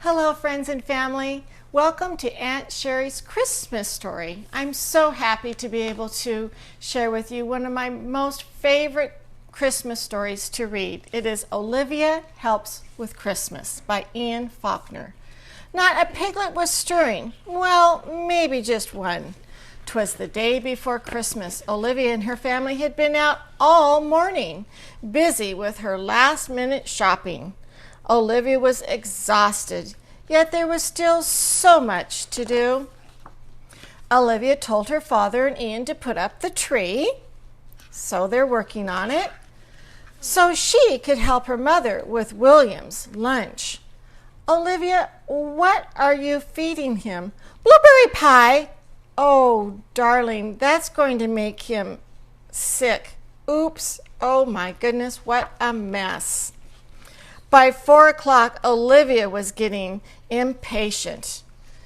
Hello, friends and family. Welcome to Aunt Shari's Christmas story. I'm so happy to be able to share with you one of my most favorite Christmas stories to read. It is Olivia Helps with Christmas by Ian Faulkner. Not a piglet was stirring. Well, maybe just one. 'Twas the day before Christmas. Olivia and her family had been out all morning, busy with her last-minute shopping. Olivia was exhausted, yet there was still so much to do. Olivia told her father and Ian to put up the tree, so they're working on it, so she could help her mother with William's lunch. Olivia, what are you feeding him? Blueberry pie. Oh, darling, that's going to make him sick. Oops. Oh, my goodness, what a mess. By 4 o'clock, Olivia was getting impatient.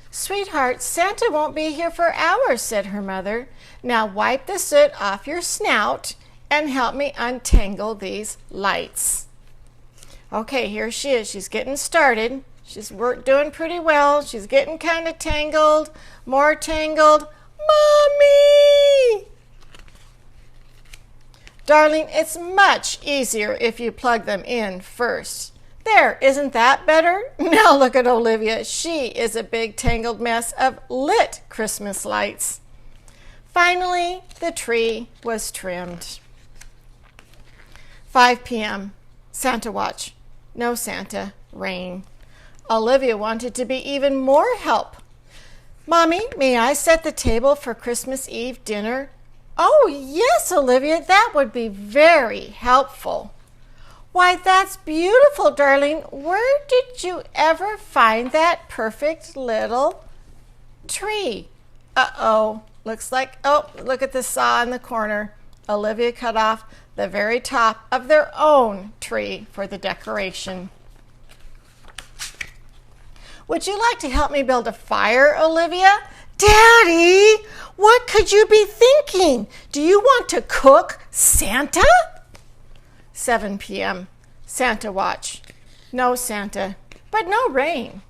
Sweetheart, Santa won't be here for hours, said her mother. Now wipe the soot off your snout and help me untangle these lights. Okay, here she is. She's getting started. She's doing pretty well. She's getting kind of tangled, more tangled. Mommy! Darling, it's much easier if you plug them in first. There, isn't that better? Now look at Olivia. She is a big tangled mess of lit Christmas lights. Finally, the tree was trimmed. 5 p.m. Santa watch. No Santa. Rain. Olivia wanted to be even more help. Mommy, may I set the table for Christmas Eve dinner? Oh, yes, Olivia, that would be very helpful. Why, that's beautiful, darling. Where did you ever find that perfect little tree? Uh-oh, looks like, look at the saw in the corner. Olivia cut off the very top of their own tree for the decoration. Would you like to help me build a fire, Olivia? Daddy, what could you be thinking? Do you want to cook Santa? 7 p.m. Santa watch. No Santa, but no rain.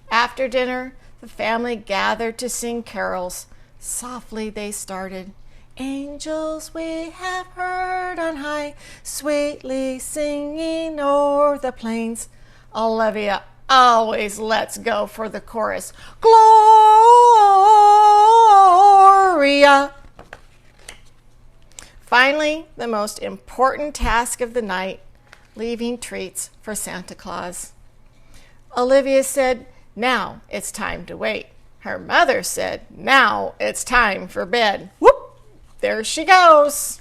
After dinner, the family gathered to sing carols. Softly they started. Angels we have heard on high, sweetly singing o'er the plains. Olivia always lets go for the chorus. Gloria. Finally, the most important task of the night, leaving treats for Santa Claus. Olivia said, now it's time to wait. Her mother said, now it's time for bed. Whoop, there she goes.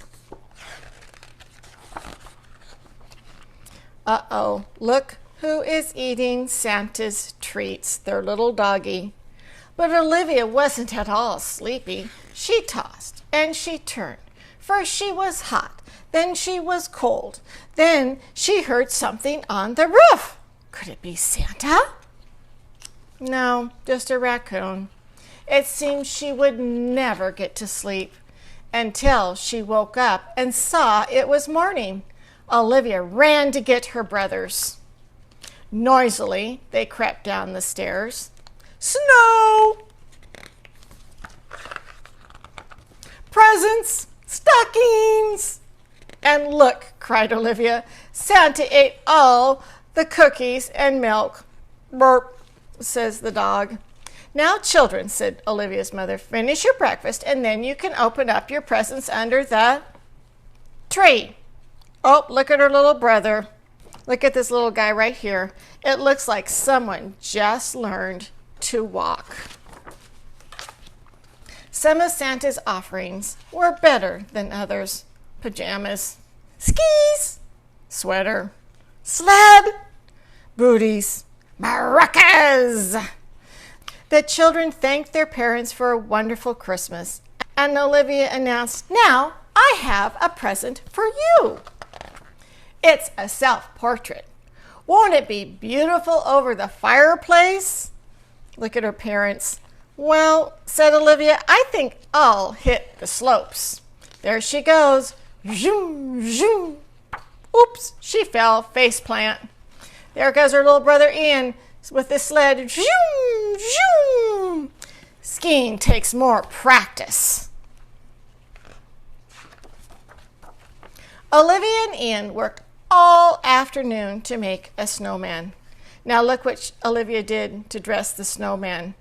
Uh-oh, look who is eating Santa's treats, their little doggie. But Olivia wasn't at all sleepy. She tossed and she turned. First she was hot, then she was cold. Then she heard something on the roof. Could it be Santa? No, just a raccoon. It seemed she would never get to sleep until she woke up and saw it was morning. Olivia ran to get her brothers. Noisily, they crept down the stairs. Snow! Presents! Stockings! And look, cried Olivia, Santa ate all the cookies and milk. Burp, says the dog. Now, children, said Olivia's mother, finish your breakfast and then you can open up your presents under the tree. Oh, look at her little brother. Look at this little guy right here. It looks like someone just learned to walk. Some of Santa's offerings were better than others. Pajamas, skis, sweater, sled, booties, maracas. The children thanked their parents for a wonderful Christmas, and Olivia announced, now I have a present for you. It's a self-portrait. Won't it be beautiful over the fireplace? Look at her parents. Well, said Olivia, I think I'll hit the slopes. There she goes. Zoom, zoom. Oops, she fell face plant. There goes her little brother Ian. with the sled. Zoom, zoom. Skiing takes more practice. Olivia and Ian worked all afternoon to make a snowman. Now look what Olivia did to dress the snowman.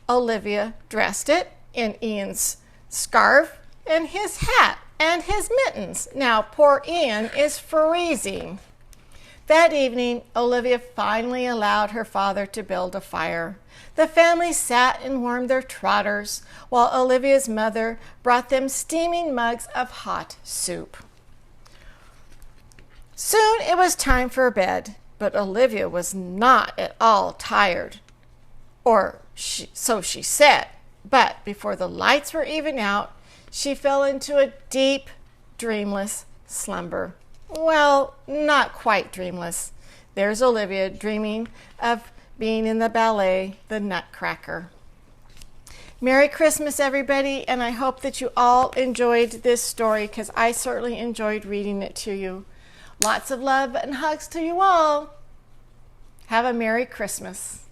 Olivia dressed it in Ian's scarf and his hat and his mittens. Now poor Ian is freezing. That evening, Olivia finally allowed her father to build a fire. The family sat and warmed their trotters while Olivia's mother brought them steaming mugs of hot soup. Soon it was time for bed, but Olivia was not at all tired, or so she said. But before the lights were even out, she fell into a deep, dreamless slumber. Well, not quite dreamless. There's Olivia dreaming of being in the ballet, The Nutcracker. Merry Christmas, everybody, and I hope that you all enjoyed this story because I certainly enjoyed reading it to you. Lots of love and hugs to you all. Have a Merry Christmas.